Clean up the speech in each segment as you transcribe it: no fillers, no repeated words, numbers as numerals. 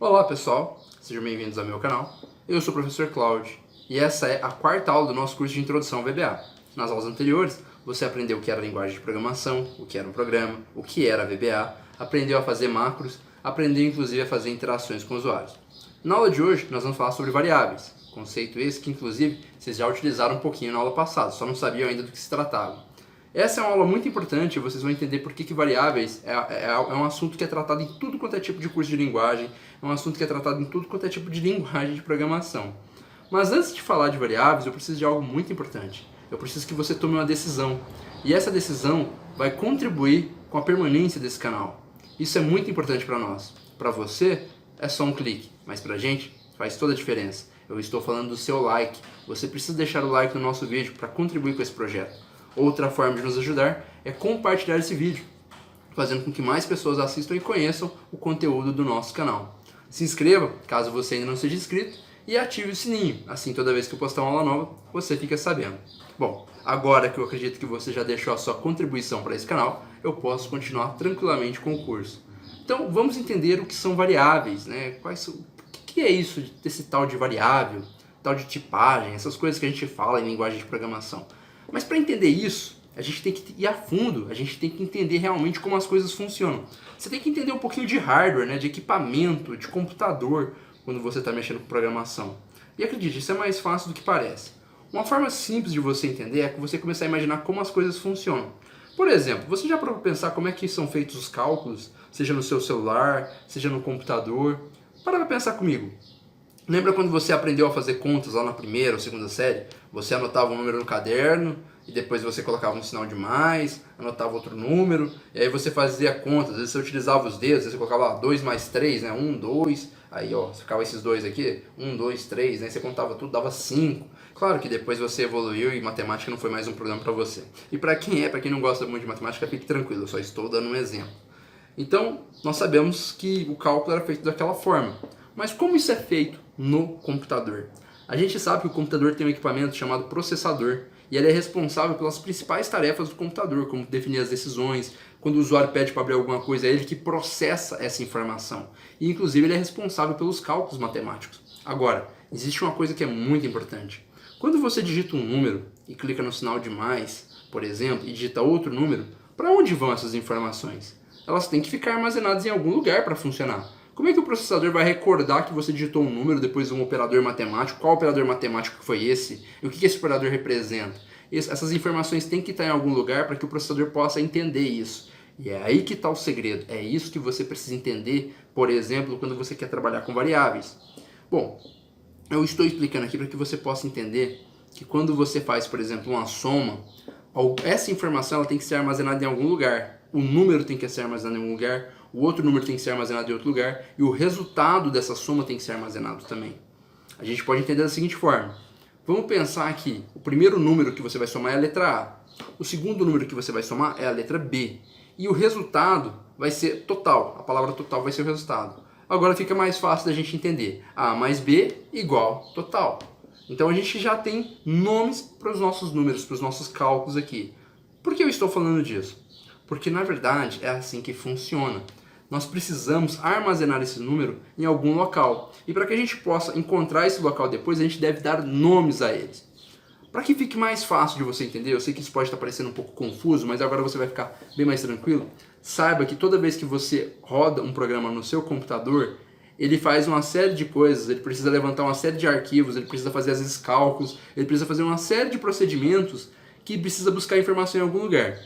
Olá pessoal, sejam bem-vindos ao meu canal. Eu sou o professor Cláudio e essa é a quarta aula do nosso curso de Introdução ao VBA. Nas aulas anteriores, você aprendeu o que era linguagem de programação, o que era um programa, o que era VBA, aprendeu a fazer macros, aprendeu inclusive a fazer interações com usuários. Na aula de hoje, nós vamos falar sobre variáveis, conceito esse que inclusive vocês já utilizaram um pouquinho na aula passada, só não sabiam ainda do que se tratava. Essa é uma aula muito importante e vocês vão entender por que variáveis é um assunto que é tratado em tudo quanto é tipo de curso de linguagem, é um assunto que é tratado em tudo quanto é tipo de linguagem de programação. Mas antes de falar de variáveis, eu preciso de algo muito importante. Eu preciso que você tome uma decisão. E essa decisão vai contribuir com a permanência desse canal. Isso é muito importante para nós. Para você, é só um clique, mas para a gente faz toda a diferença. Eu estou falando do seu like. Você precisa deixar o like no nosso vídeo para contribuir com esse projeto. Outra forma de nos ajudar é compartilhar esse vídeo, fazendo com que mais pessoas assistam e conheçam o conteúdo do nosso canal. Se inscreva, caso você ainda não seja inscrito, e ative o sininho, assim toda vez que eu postar uma aula nova, você fica sabendo. Bom, agora que eu acredito que você já deixou a sua contribuição para esse canal, eu posso continuar tranquilamente com o curso. Então, vamos entender o que são variáveis, né? O que é isso desse tal de variável, tal de tipagem, essas coisas que a gente fala em linguagem de programação. Mas para entender isso, a gente tem que ir a fundo, a gente tem que entender realmente como as coisas funcionam. Você tem que entender um pouquinho de hardware, né, de equipamento, de computador, quando você está mexendo com programação. E acredite, isso é mais fácil do que parece. Uma forma simples de você entender é que você começar a imaginar como as coisas funcionam. Por exemplo, você já parou para pensar como é que são feitos os cálculos, seja no seu celular, seja no computador? Para pensar comigo. Lembra quando você aprendeu a fazer contas lá na primeira ou segunda série? Você anotava um número no caderno e depois você colocava um sinal de mais, anotava outro número, e aí você fazia contas, às vezes você utilizava os dedos, você colocava 2 mais 3, né? 1, 2, aí ó, ficava esses dois aqui, 1, 2, 3, né? Você contava tudo, dava 5. Claro que depois você evoluiu e matemática não foi mais um problema para você. E para quem não gosta muito de matemática, fique tranquilo, eu só estou dando um exemplo. Então, nós sabemos que o cálculo era feito daquela forma. Mas como isso é feito no computador? A gente sabe que o computador tem um equipamento chamado processador e ele é responsável pelas principais tarefas do computador, como definir as decisões, quando o usuário pede para abrir alguma coisa, é ele que processa essa informação. E inclusive ele é responsável pelos cálculos matemáticos. Agora, existe uma coisa que é muito importante. Quando você digita um número e clica no sinal de mais, por exemplo, e digita outro número, para onde vão essas informações? Elas têm que ficar armazenadas em algum lugar para funcionar. Como é que o processador vai recordar que você digitou um número depois de um operador matemático? Qual operador matemático foi esse? E o que esse operador representa? Essas informações têm que estar em algum lugar para que o processador possa entender isso. E é aí que está o segredo. É isso que você precisa entender, por exemplo, quando você quer trabalhar com variáveis. Bom, eu estou explicando aqui para que você possa entender que quando você faz, por exemplo, uma soma, essa informação ela tem que ser armazenada em algum lugar. O número tem que ser armazenado em algum lugar, o outro número tem que ser armazenado em outro lugar e o resultado dessa soma tem que ser armazenado também. A gente pode entender da seguinte forma. Vamos pensar que o primeiro número que você vai somar é a letra A. O segundo número que você vai somar é a letra B. E o resultado vai ser total. A palavra total vai ser o resultado. Agora fica mais fácil da gente entender. A mais B igual total. Então a gente já tem nomes para os nossos números, para os nossos cálculos aqui. Por que eu estou falando disso? Porque na verdade é assim que funciona. Nós precisamos armazenar esse número em algum local. E para que a gente possa encontrar esse local depois, a gente deve dar nomes a eles. Para que fique mais fácil de você entender, eu sei que isso pode estar parecendo um pouco confuso, mas agora você vai ficar bem mais tranquilo. Saiba que toda vez que você roda um programa no seu computador, ele faz uma série de coisas, ele precisa levantar uma série de arquivos, ele precisa fazer às vezes cálculos, ele precisa fazer uma série de procedimentos que precisa buscar informação em algum lugar.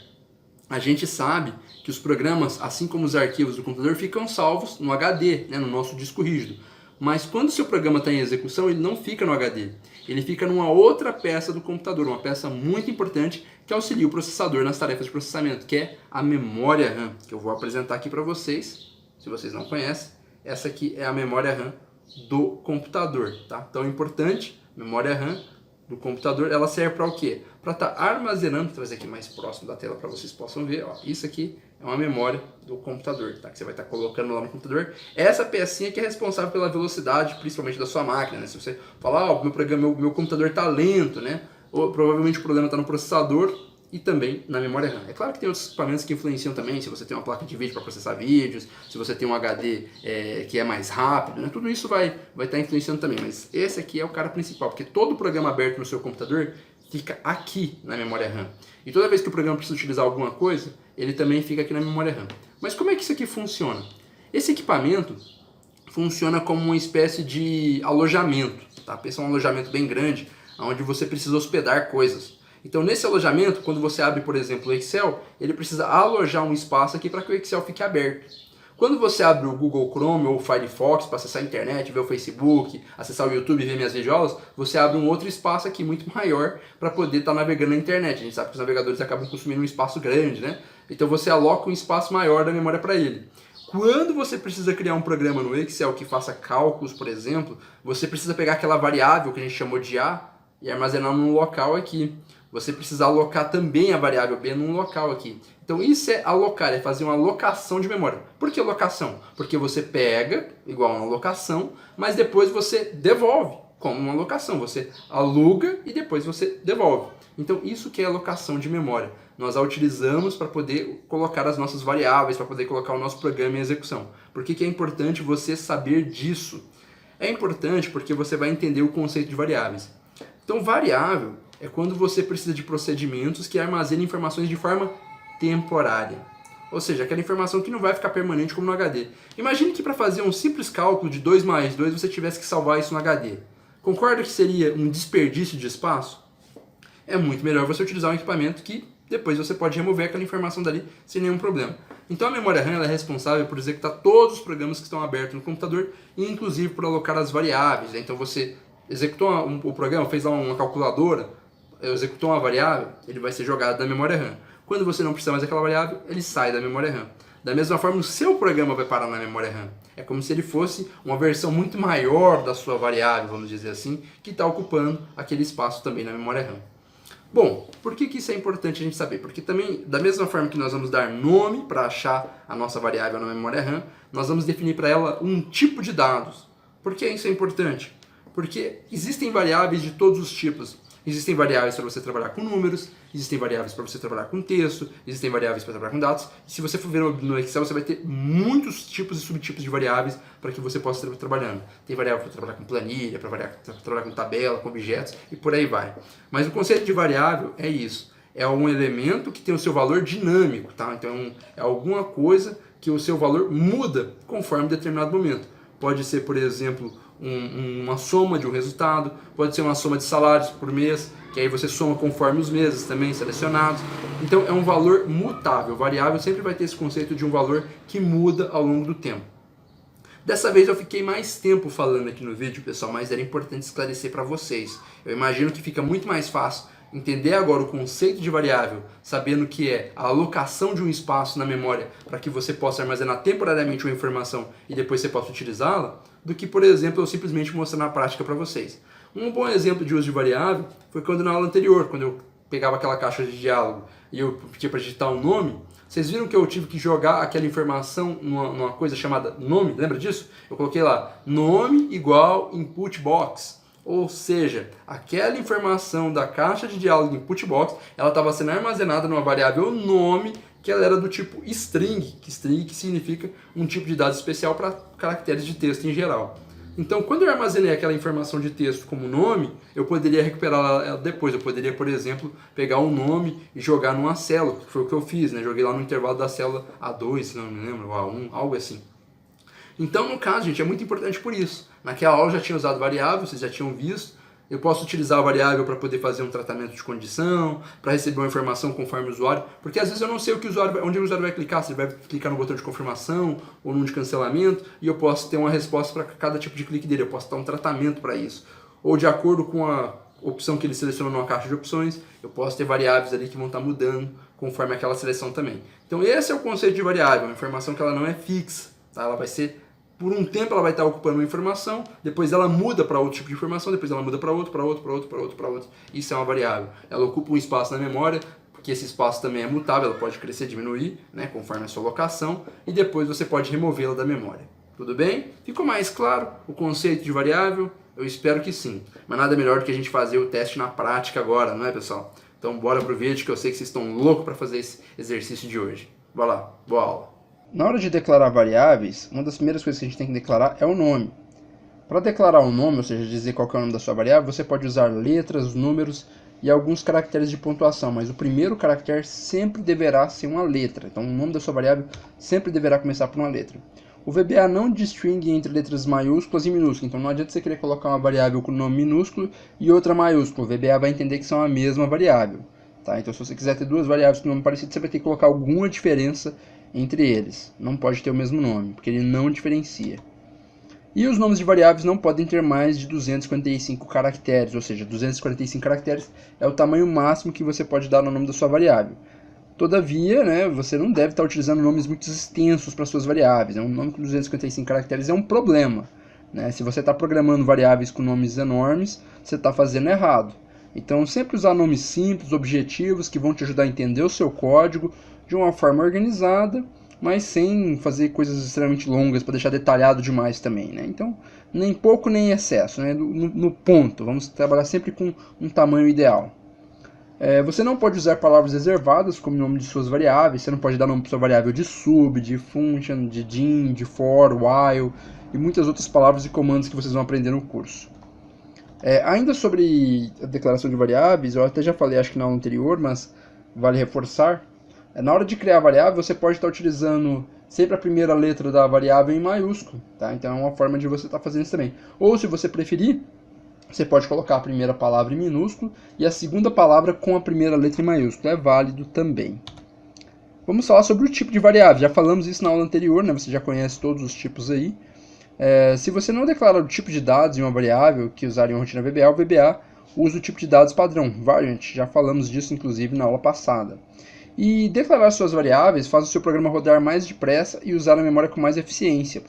A gente sabe que os programas, assim como os arquivos do computador, ficam salvos no HD, né, no nosso disco rígido. Mas quando o seu programa está em execução, ele não fica no HD. Ele fica numa outra peça do computador, uma peça muito importante que auxilia o processador nas tarefas de processamento, que é a memória RAM, que eu vou apresentar aqui para vocês, se vocês não conhecem. Essa aqui é a memória RAM do computador, tá? Então é importante, memória RAM do computador, ela serve para o quê? Para estar armazenando, vou trazer aqui mais próximo da tela para vocês possam ver, ó, isso aqui é uma memória do computador, tá? Que você vai estar colocando lá no computador. Essa pecinha que é responsável pela velocidade, principalmente da sua máquina, né? Se você falar, meu computador está lento, né? Ou provavelmente o problema está no processador, e também na memória RAM. É claro que tem outros equipamentos que influenciam também, se você tem uma placa de vídeo para processar vídeos, se você tem um HD que é mais rápido, né? Tudo isso vai estar influenciando também, mas esse aqui é o cara principal, porque todo programa aberto no seu computador fica aqui na memória RAM. E toda vez que o programa precisa utilizar alguma coisa, ele também fica aqui na memória RAM. Mas como é que isso aqui funciona? Esse equipamento funciona como uma espécie de alojamento, tá? Pensa um alojamento bem grande, onde você precisa hospedar coisas. Então nesse alojamento, quando você abre, por exemplo, o Excel, ele precisa alojar um espaço aqui para que o Excel fique aberto. Quando você abre o Google Chrome ou o Firefox para acessar a internet, ver o Facebook, acessar o YouTube e ver minhas videoaulas, você abre um outro espaço aqui muito maior para poder estar navegando na internet. A gente sabe que os navegadores acabam consumindo um espaço grande, né? Então você aloca um espaço maior da memória para ele. Quando você precisa criar um programa no Excel que faça cálculos, por exemplo, você precisa pegar aquela variável que a gente chamou de A e armazenar num local aqui. Você precisa alocar também a variável B num local aqui. Então isso é alocar, é fazer uma alocação de memória. Por que alocação? Porque você pega, igual uma alocação, mas depois você devolve, como uma alocação. Você aluga e depois você devolve. Então isso que é alocação de memória. Nós a utilizamos para poder colocar as nossas variáveis, para poder colocar o nosso programa em execução. Por que é importante você saber disso? É importante porque você vai entender o conceito de variáveis. Então variável é quando você precisa de procedimentos que armazenem informações de forma temporária. Ou seja, aquela informação que não vai ficar permanente como no HD. Imagine que para fazer um simples cálculo de 2 mais 2 você tivesse que salvar isso no HD. Concorda que seria um desperdício de espaço? É muito melhor você utilizar um equipamento que depois você pode remover aquela informação dali sem nenhum problema. Então a memória RAM ela é responsável por executar todos os programas que estão abertos no computador e inclusive por alocar as variáveis. Então você executou o programa, fez lá uma calculadora, executou uma variável, ele vai ser jogado na memória RAM. Quando você não precisa mais daquela variável, ele sai da memória RAM. Da mesma forma, o seu programa vai parar na memória RAM. É como se ele fosse uma versão muito maior da sua variável, vamos dizer assim, que está ocupando aquele espaço também na memória RAM. Bom, por que isso é importante a gente saber? Porque também, da mesma forma que nós vamos dar nome para achar a nossa variável na memória RAM, nós vamos definir para ela um tipo de dados. Por que isso é importante? Porque existem variáveis de todos os tipos. Existem variáveis para você trabalhar com números, existem variáveis para você trabalhar com texto, existem variáveis para trabalhar com dados. E se você for ver no Excel, você vai ter muitos tipos e subtipos de variáveis para que você possa estar trabalhando. Tem variável para trabalhar com planilha, para trabalhar com tabela, com objetos e por aí vai. Mas o conceito de variável é isso. É um elemento que tem o seu valor dinâmico, tá? Então é alguma coisa que o seu valor muda conforme determinado momento. Pode ser, por exemplo, uma soma de um resultado, pode ser uma soma de salários por mês, que aí você soma conforme os meses também selecionados. Então é um valor mutável, variável sempre vai ter esse conceito de um valor que muda ao longo do tempo. Dessa vez eu fiquei mais tempo falando aqui no vídeo, pessoal, mas era importante esclarecer para vocês. Eu imagino que fica muito mais fácil entender agora o conceito de variável, sabendo que é a alocação de um espaço na memória para que você possa armazenar temporariamente uma informação e depois você possa utilizá-la, do que, por exemplo, eu simplesmente mostrar na prática para vocês. Um bom exemplo de uso de variável foi quando na aula anterior, quando eu pegava aquela caixa de diálogo e eu pedia para digitar um nome, vocês viram que eu tive que jogar aquela informação numa coisa chamada nome, lembra disso? Eu coloquei lá, nome igual input box. Ou seja, aquela informação da caixa de diálogo input box, ela estava sendo armazenada numa variável nome, que ela era do tipo string, que significa um tipo de dado especial para caracteres de texto em geral. Então, quando eu armazenei aquela informação de texto como nome, eu poderia recuperá-la depois. Eu poderia, por exemplo, pegar um nome e jogar numa célula, que foi o que eu fiz, né? Joguei lá no intervalo da célula A2, se não me lembro, ou A1, algo assim. Então, no caso, gente, é muito importante por isso. Naquela aula eu já tinha usado variável, vocês já tinham visto. Eu posso utilizar a variável para poder fazer um tratamento de condição, para receber uma informação conforme o usuário, porque às vezes eu não sei onde o usuário vai clicar, se ele vai clicar no botão de confirmação ou no de cancelamento, e eu posso ter uma resposta para cada tipo de clique dele, eu posso dar um tratamento para isso. Ou de acordo com a opção que ele selecionou numa caixa de opções, eu posso ter variáveis ali que vão estar mudando conforme aquela seleção também. Então esse é o conceito de variável, uma informação que ela não é fixa, tá? Ela vai ser... Por um tempo ela vai estar ocupando uma informação, depois ela muda para outro tipo de informação, depois ela muda para outro. Isso é uma variável. Ela ocupa um espaço na memória, porque esse espaço também é mutável, ela pode crescer, diminuir, né, conforme a sua locação, e depois você pode removê-la da memória. Tudo bem? Ficou mais claro o conceito de variável? Eu espero que sim. Mas nada melhor do que a gente fazer o teste na prática agora, não é, pessoal? Então bora pro vídeo que eu sei que vocês estão loucos para fazer esse exercício de hoje. Bora lá, boa aula. Na hora de declarar variáveis, uma das primeiras coisas que a gente tem que declarar é o nome. Para declarar um nome, ou seja, dizer qual que é o nome da sua variável, você pode usar letras, números e alguns caracteres de pontuação, mas o primeiro caractere sempre deverá ser uma letra. Então o nome da sua variável sempre deverá começar por uma letra. O VBA não distingue entre letras maiúsculas e minúsculas, então não adianta você querer colocar uma variável com nome minúsculo e outra maiúsculo. O VBA vai entender que são a mesma variável. Tá? Então se você quiser ter duas variáveis com nome parecido, você vai ter que colocar alguma diferença entre eles. Não pode ter o mesmo nome, porque ele não diferencia. E os nomes de variáveis não podem ter mais de 255 caracteres, ou seja, 245 caracteres é o tamanho máximo que você pode dar no nome da sua variável. Todavia, né, você não deve estar utilizando nomes muito extensos para suas variáveis. Um nome com 255 caracteres é um problema. Né? Se você está programando variáveis com nomes enormes, você está fazendo errado. Então, sempre usar nomes simples, objetivos, que vão te ajudar a entender o seu código de uma forma organizada, mas sem fazer coisas extremamente longas para deixar detalhado demais também. Né? Então, nem pouco nem excesso, né? no ponto. Vamos trabalhar sempre com um tamanho ideal. Você não pode usar palavras reservadas como nome de suas variáveis. Você não pode dar nome para sua variável de sub, de function, de din, de for, while e muitas outras palavras e comandos que vocês vão aprender no curso. Ainda sobre a declaração de variáveis, eu até já falei acho que na aula anterior, mas vale reforçar. Na hora de criar a variável, você pode estar utilizando sempre a primeira letra da variável em maiúsculo. Tá? Então é uma forma de você estar fazendo isso também. Ou se você preferir, você pode colocar a primeira palavra em minúsculo e a segunda palavra com a primeira letra em maiúsculo. É válido também. Vamos falar sobre o tipo de variável. Já falamos isso na aula anterior, né? Você já conhece todos os tipos aí. Se você não declarar o tipo de dados em uma variável que usar em uma rotina VBA, o VBA usa o tipo de dados padrão, variant. Já falamos disso, inclusive, na aula passada. E declarar suas variáveis faz o seu programa rodar mais depressa e usar a memória com mais eficiência,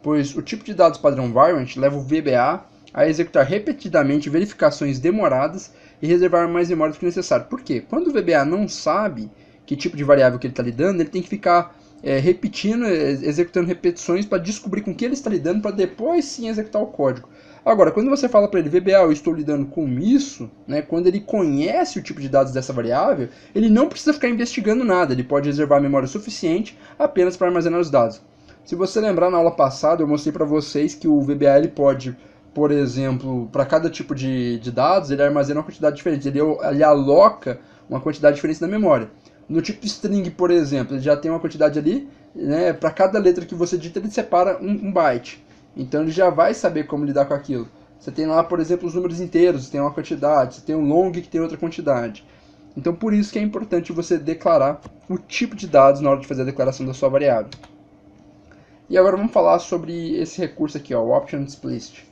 pois o tipo de dados padrão variant leva o VBA a executar repetidamente verificações demoradas e reservar mais memória do que necessário. Por quê? Quando o VBA não sabe que tipo de variável que ele está lidando, ele tem que ficar repetindo, executando repetições para descobrir com que ele está lidando, para depois sim executar o código. Agora, quando você fala para ele, VBA, eu estou lidando com isso, né, quando ele conhece o tipo de dados dessa variável, ele não precisa ficar investigando nada, ele pode reservar memória suficiente apenas para armazenar os dados. Se você lembrar, na aula passada eu mostrei para vocês que o VBA ele pode, por exemplo, para cada tipo de dados, ele armazena uma quantidade diferente, ele aloca uma quantidade diferente na memória. No tipo string, por exemplo, ele já tem uma quantidade ali, né, para cada letra que você digita, ele separa um byte. Então ele já vai saber como lidar com aquilo. Você tem lá, por exemplo, os números inteiros, você tem uma quantidade, você tem um long que tem outra quantidade. Então por isso que é importante você declarar o tipo de dados na hora de fazer a declaração da sua variável. E agora vamos falar sobre esse recurso aqui, ó, o Option Explicit.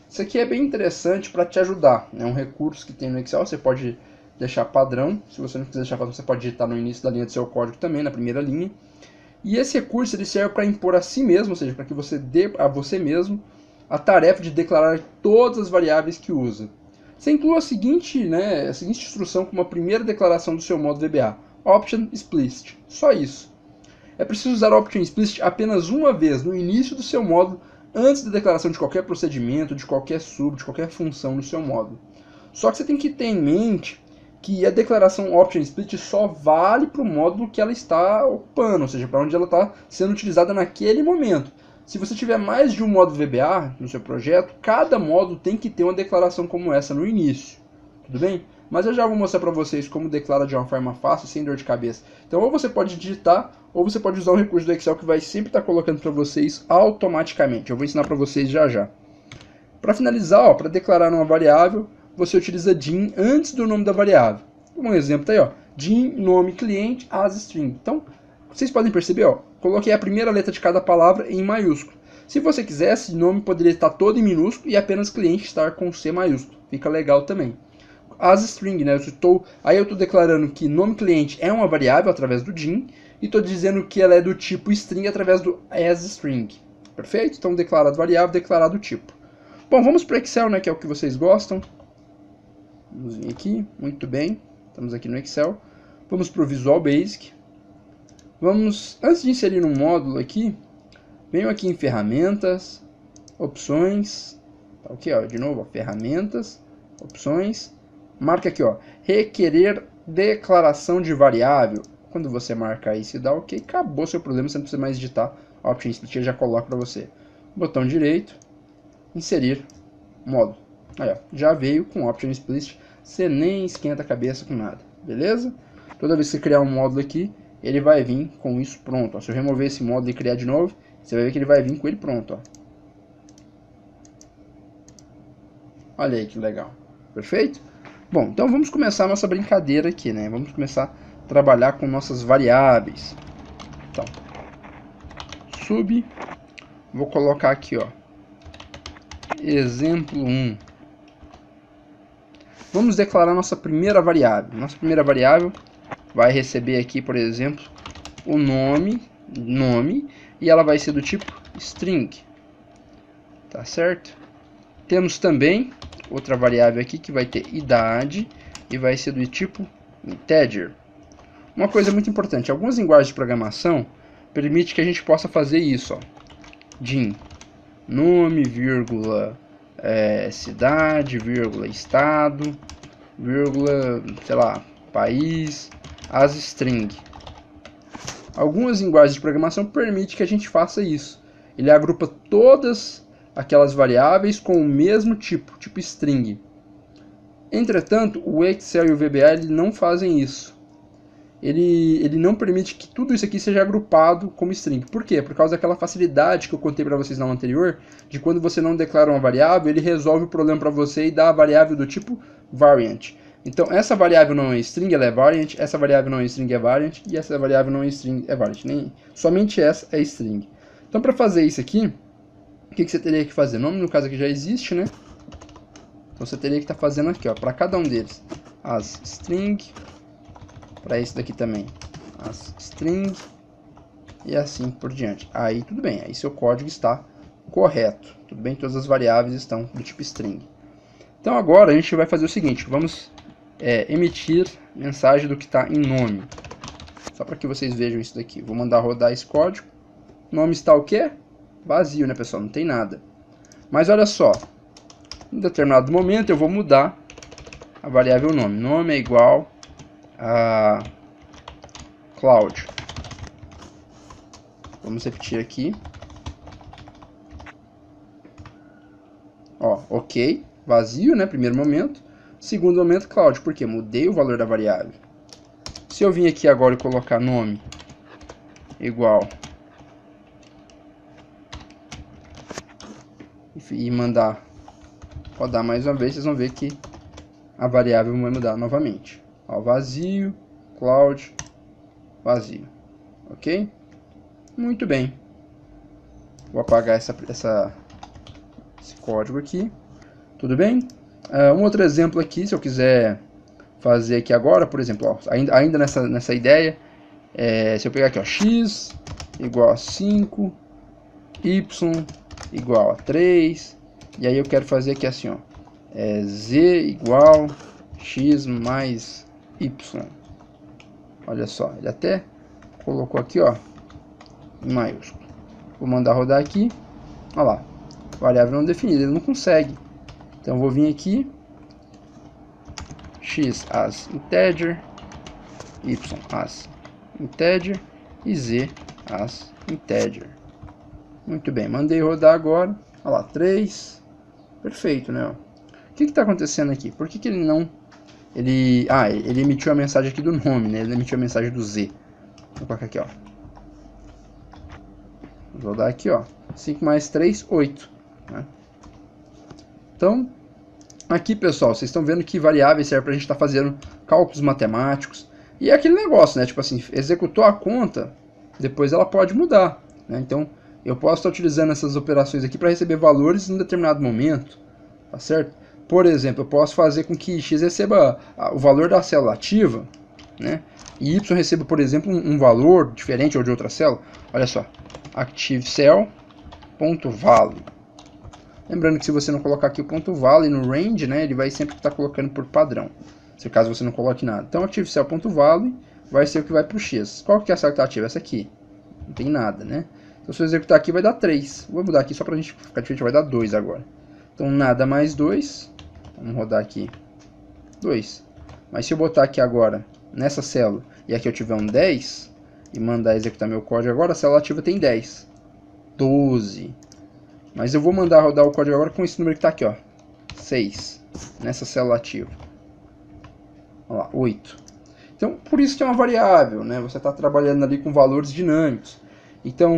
Isso aqui é bem interessante para te ajudar. É um recurso que tem no Excel, você pode deixar padrão. Se você não quiser deixar padrão, você pode digitar no início da linha do seu código também, na primeira linha. E esse recurso ele serve para impor a si mesmo, ou seja, para que você dê a você mesmo a tarefa de declarar todas as variáveis que usa. Você inclui a seguinte instrução como a primeira declaração do seu modo VBA, Option Explicit. Só isso. É preciso usar Option Explicit apenas uma vez no início do seu módulo, antes da declaração de qualquer procedimento, de qualquer sub, de qualquer função no seu módulo. Só que você tem que ter em mente que a declaração Option Split só vale para o módulo que ela está ocupando, ou seja, para onde ela está sendo utilizada naquele momento. Se você tiver mais de um módulo VBA no seu projeto, cada módulo tem que ter uma declaração como essa no início. Tudo bem? Mas eu já vou mostrar para vocês como declara de uma forma fácil, sem dor de cabeça. Então ou você pode digitar, ou você pode usar um recurso do Excel que vai sempre estar colocando para vocês automaticamente. Eu vou ensinar para vocês já já. Para finalizar, para declarar uma variável, você utiliza din antes do nome da variável. Um exemplo está aí, ó, din nome cliente as string. Então, vocês podem perceber, ó, coloquei a primeira letra de cada palavra em maiúsculo. Se você quisesse, o nome poderia estar todo em minúsculo e apenas cliente estar com C maiúsculo. Fica legal também. As string, né, aí eu estou declarando que nome cliente é uma variável através do din e estou dizendo que ela é do tipo string através do as string. Perfeito? Então, declarado variável, declarado tipo. Bom, vamos para o Excel, né, que é o que vocês gostam. Vamos vir aqui, muito bem, estamos aqui no Excel. Vamos para o Visual Basic. Antes de inserir um módulo aqui, venho aqui em Ferramentas, Opções, tá ok, ó, de novo, ó, Ferramentas, Opções, marca aqui, ó, requerer declaração de variável. Quando você marcar isso e dá OK, acabou seu problema, você não precisa mais digitar. A Option Split já coloca para você. Botão direito, inserir módulo. Aí, ó, já veio com Option Split, você nem esquenta a cabeça com nada, beleza? Toda vez que você criar um módulo aqui, ele vai vir com isso pronto. Ó. Se eu remover esse módulo e criar de novo, você vai ver que ele vai vir com ele pronto. Ó. Olha aí que legal. Perfeito? Bom, então vamos começar a nossa brincadeira aqui, né? Vamos começar a trabalhar com nossas variáveis. Então, vou colocar aqui, ó, exemplo 1. Vamos declarar nossa primeira variável. Nossa primeira variável vai receber aqui, por exemplo, o nome, e ela vai ser do tipo string. Tá certo? Temos também outra variável aqui que vai ter idade e vai ser do tipo integer. Uma coisa muito importante, algumas linguagens de programação permitem que a gente possa fazer isso, ó. DIN, nome, vírgula, cidade, vírgula, estado, vírgula, sei lá, país, as string. Algumas linguagens de programação permitem que a gente faça isso. Ele agrupa todas aquelas variáveis com o mesmo tipo string. Entretanto, o Excel e o VBA ele não fazem isso. Ele não permite que tudo isso aqui seja agrupado como string. Por quê? Por causa daquela facilidade que eu contei para vocês na aula anterior, de quando você não declara uma variável, ele resolve o problema para você e dá a variável do tipo variant. Então, essa variável não é string, ela é variant, essa variável não é string, é variant, e essa variável não é string, é variant. Somente essa é string. Então, para fazer isso aqui, o que você teria que fazer? Nome, no caso aqui, já existe, né? Então, você teria que estar fazendo aqui, ó, para cada um deles, as string, para esse daqui também, as string, e assim por diante. Aí, tudo bem, aí seu código está correto. Tudo bem? Todas as variáveis estão do tipo string. Então, agora a gente vai fazer o seguinte, vamos emitir mensagem do que está em nome. Só para que vocês vejam isso daqui. Vou mandar rodar esse código. Nome está o quê? Vazio, né, pessoal? Não tem nada. Mas olha só. Em determinado momento eu vou mudar a variável nome. Nome é igual a Cloud. Vamos repetir aqui. Ó, ok. Vazio, né? Primeiro momento. Segundo momento, Cloud. Por quê? Mudei o valor da variável. Se eu vim aqui agora e colocar nome igual e mandar rodar mais uma vez, vocês vão ver que a variável vai mudar novamente. Ó, vazio, Cloud, vazio. Ok? Muito bem. Vou apagar esse código aqui. Tudo bem? Um outro exemplo aqui, se eu quiser fazer aqui agora, por exemplo, ó, ainda nessa ideia, se eu pegar aqui, ó, x igual a 5, y igual a 3, e aí eu quero fazer aqui assim, ó, z igual x mais y. Olha só, ele até colocou aqui, ó, em maiúsculo. Vou mandar rodar aqui, olha lá, variável não definida, ele não consegue. Então eu vou vir aqui, x as integer, y as integer e z as integer. Muito bem, mandei rodar agora. Olha lá, 3. Perfeito, né? O que está acontecendo aqui? Por que ele não... Ele emitiu a mensagem aqui do nome, né? Ele emitiu a mensagem do z. Vou colocar aqui, ó. Vou rodar aqui, ó. 5 mais 3, 8. Né? Então, aqui, pessoal, vocês estão vendo que variáveis serve para a gente estar fazendo cálculos matemáticos. E é aquele negócio, né? Tipo assim, executou a conta, depois ela pode mudar. Né? Então, eu posso estar utilizando essas operações aqui para receber valores em um determinado momento. Tá certo? Por exemplo, eu posso fazer com que x receba o valor da célula ativa, né? E y receba, por exemplo, um valor diferente ou de outra célula. Olha só, ActiveCell.value. Lembrando que se você não colocar aqui o ponto .value no range, né, ele vai sempre estar colocando por padrão, se caso você não coloque nada. Então, ActiveCell.value vai ser o que vai para o x. Qual que é a célula que está ativa? Essa aqui. Não tem nada, né? Então, se eu executar aqui, vai dar 3. Vou mudar aqui só para a gente ficar diferente, vai dar 2 agora. Então, nada mais 2. Vamos rodar aqui 2. Mas se eu botar aqui agora, nessa célula, e aqui eu tiver um 10, e mandar executar meu código agora, a célula ativa tem 10. 12. Mas eu vou mandar rodar o código agora com esse número que está aqui, ó, 6, nessa célula ativa. Olha lá, 8. Então, por isso que é uma variável, né? Você está trabalhando ali com valores dinâmicos. Então,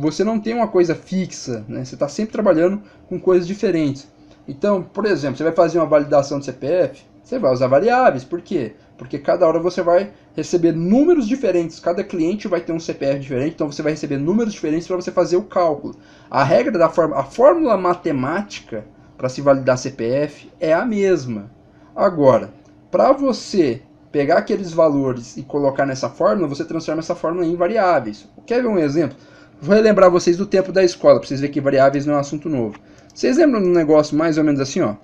você não tem uma coisa fixa, né? Você está sempre trabalhando com coisas diferentes. Então, por exemplo, você vai fazer uma validação de CPF, você vai usar variáveis. Por quê? Porque cada hora você vai receber números diferentes. Cada cliente vai ter um CPF diferente, então você vai receber números diferentes para você fazer o cálculo. A regra da a fórmula matemática para se validar CPF é a mesma. Agora, para você pegar aqueles valores e colocar nessa fórmula, você transforma essa fórmula em variáveis. Quer ver um exemplo? Vou relembrar vocês do tempo da escola, para vocês verem que variáveis não é um assunto novo. Vocês lembram de um negócio mais ou menos assim, ó?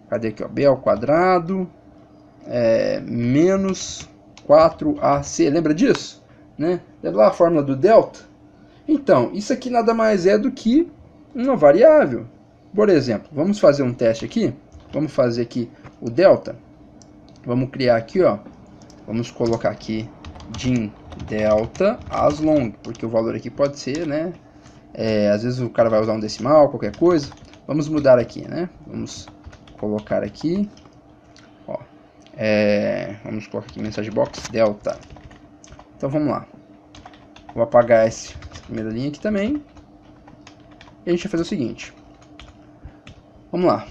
Cadê aqui, ó? B ao quadrado menos 4AC. Lembra disso? Né? Lembra lá a fórmula do delta? Então, isso aqui nada mais é do que uma variável. Por exemplo, vamos fazer um teste aqui. Vamos fazer aqui o delta. Vamos criar aqui, ó. Vamos colocar aqui din delta as long, porque o valor aqui pode ser, né? Às vezes o cara vai usar um decimal, qualquer coisa. Vamos mudar aqui, né? Vamos colocar aqui, ó. Vamos colocar aqui mensagem box delta. Então vamos lá. Vou apagar essa primeira linha aqui também. E a gente vai fazer o seguinte. Vamos lá.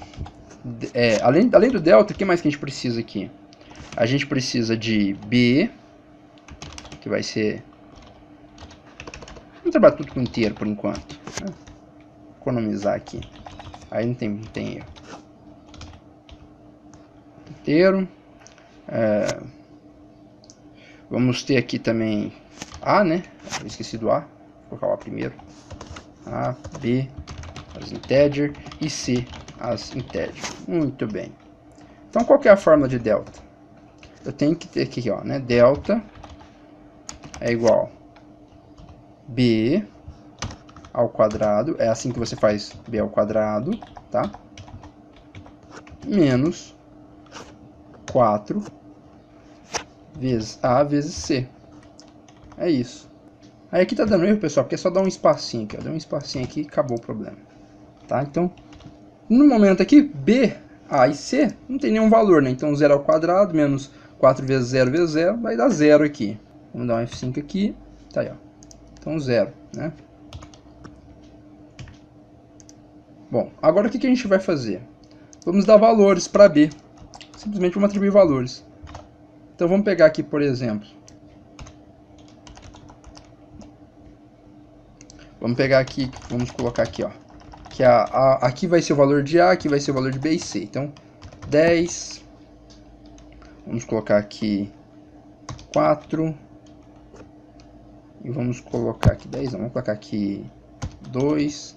Além do delta, o que mais que a gente precisa aqui? A gente precisa de B, que vai ser... Vamos trabalhar tudo com inteiro por enquanto, né? Economizar aqui. Aí não tem erro. Inteiro. Vamos ter aqui também A, né? Eu esqueci do A. Vou colocar o A primeiro. A, B, as integer, e C, as integer. Muito bem. Então, qual que é a fórmula de delta? Eu tenho que ter aqui, ó, né? Delta é igual B ao quadrado. É assim que você faz B ao quadrado, tá? Menos 4 vezes A vezes C. É isso. Aí aqui tá dando erro, pessoal, porque é só dar um espacinho aqui, ó. Deu um espacinho aqui e acabou o problema. Tá? Então, no momento aqui, B, A e C não tem nenhum valor, né? Então, 0 ao quadrado menos 4 vezes 0 vezes 0 vai dar 0 aqui. Vamos dar um F5 aqui. Tá aí, ó. Então, 0, né? Bom, agora o que a gente vai fazer? Vamos dar valores para B. Simplesmente vamos atribuir valores. Então, vamos pegar aqui, por exemplo. Vamos pegar aqui, vamos colocar aqui, ó. Que aqui vai ser o valor de A, aqui vai ser o valor de B e C. Então, 10. Vamos colocar aqui 4. E vamos colocar aqui 10, não, vamos colocar aqui 2,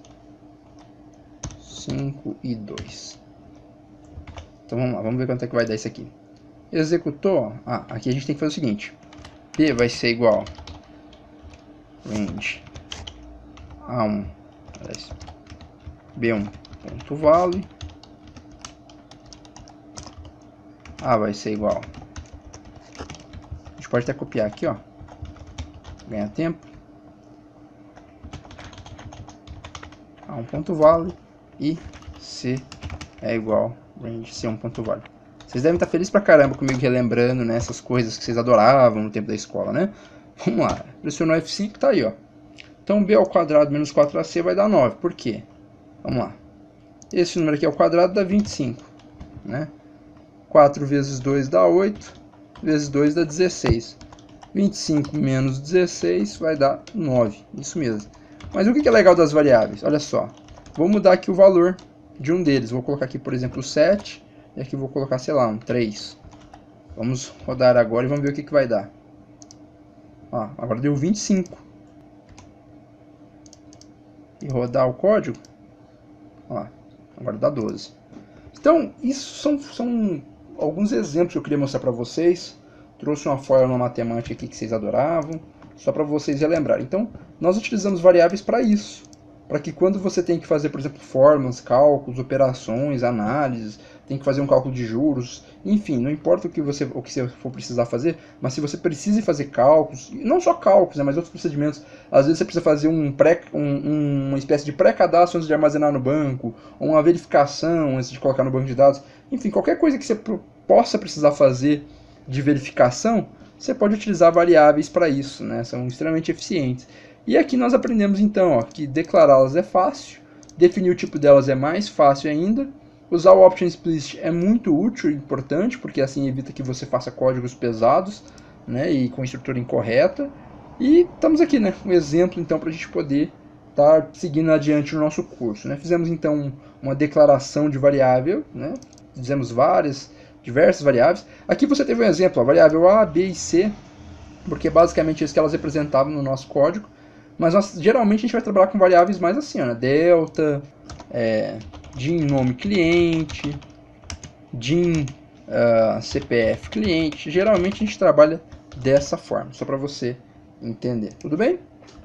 5 e 2. Então vamos lá, vamos ver quanto é que vai dar isso aqui. Executou, aqui a gente tem que fazer o seguinte. P vai ser igual range A1, B1 ponto vale. A vai ser igual. A gente pode até copiar aqui, ó. Ganha tempo. A1 ponto vale. E C é igual range C1 ponto vale. Vocês devem estar felizes pra caramba comigo relembrando, né, essas coisas que vocês adoravam no tempo da escola, né? Vamos lá. Pressionou F5, tá aí, ó. Então B ao quadrado menos 4AC vai dar 9. Por quê? Vamos lá. Esse número aqui ao quadrado dá 25, né? 4 vezes 2 dá 8, vezes 2 dá 16. 25 menos 16 vai dar 9, isso mesmo. Mas o que é legal das variáveis? Olha só, vou mudar aqui o valor de um deles. Vou colocar aqui, por exemplo, 7, e aqui vou colocar, sei lá, um 3. Vamos rodar agora e vamos ver o que vai dar. Ó, agora deu 25. E rodar o código, ó, agora dá 12. Então, isso são alguns exemplos que eu queria mostrar para vocês. Trouxe uma fórmula matemática aqui que vocês adoravam, só para vocês relembrarem. Então, nós utilizamos variáveis para isso, para que quando você tem que fazer, por exemplo, fórmulas, cálculos, operações, análises, tem que fazer um cálculo de juros, enfim, não importa o que você for precisar fazer, mas se você precisa fazer cálculos, não só cálculos, né, mas outros procedimentos, às vezes você precisa fazer uma espécie de pré-cadastro antes de armazenar no banco, ou uma verificação antes de colocar no banco de dados, enfim, qualquer coisa que você possa precisar fazer de verificação, você pode utilizar variáveis para isso, né? São extremamente eficientes. E aqui nós aprendemos então ó, que declará-las é fácil, definir o tipo delas é mais fácil ainda, usar o Option Explicit é muito útil e importante, porque assim evita que você faça códigos pesados, né, e com estrutura incorreta. E estamos aqui, né, um exemplo então para a gente poder estar seguindo adiante no nosso curso. Né? Fizemos então uma declaração de variável, né? Fizemos diversas variáveis. Aqui você teve um exemplo, a variável A, B e C, porque basicamente é isso que elas representavam no nosso código. Mas geralmente a gente vai trabalhar com variáveis mais assim, ó, né? Delta, DIN nome cliente, DIN CPF cliente. Geralmente a gente trabalha dessa forma, só para você entender. Tudo bem?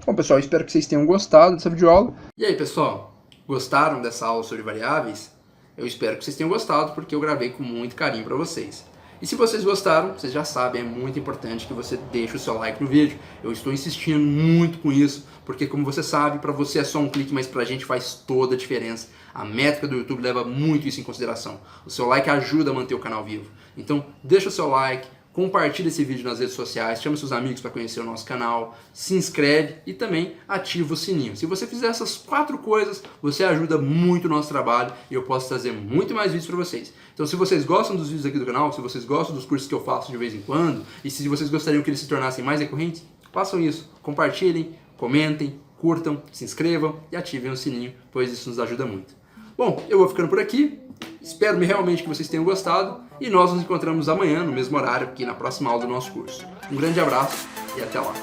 Bom, pessoal, espero que vocês tenham gostado dessa videoaula. E aí, pessoal? Gostaram dessa aula sobre variáveis? Eu espero que vocês tenham gostado, porque eu gravei com muito carinho para vocês. E se vocês gostaram, vocês já sabem, é muito importante que você deixe o seu like no vídeo. Eu estou insistindo muito com isso, porque como você sabe, para você é só um clique, mas para a gente faz toda a diferença. A métrica do YouTube leva muito isso em consideração. O seu like ajuda a manter o canal vivo. Então, deixa o seu like, compartilha esse vídeo nas redes sociais, chama seus amigos para conhecer o nosso canal, se inscreve e também ativa o sininho. Se você fizer essas 4 coisas, você ajuda muito o nosso trabalho e eu posso trazer muito mais vídeos para vocês. Então se vocês gostam dos vídeos aqui do canal, se vocês gostam dos cursos que eu faço de vez em quando e se vocês gostariam que eles se tornassem mais recorrentes, façam isso, compartilhem, comentem, curtam, se inscrevam e ativem o sininho, pois isso nos ajuda muito. Bom, eu vou ficando por aqui. Espero realmente que vocês tenham gostado e nós nos encontramos amanhã no mesmo horário aqui na próxima aula do nosso curso. Um grande abraço e até lá!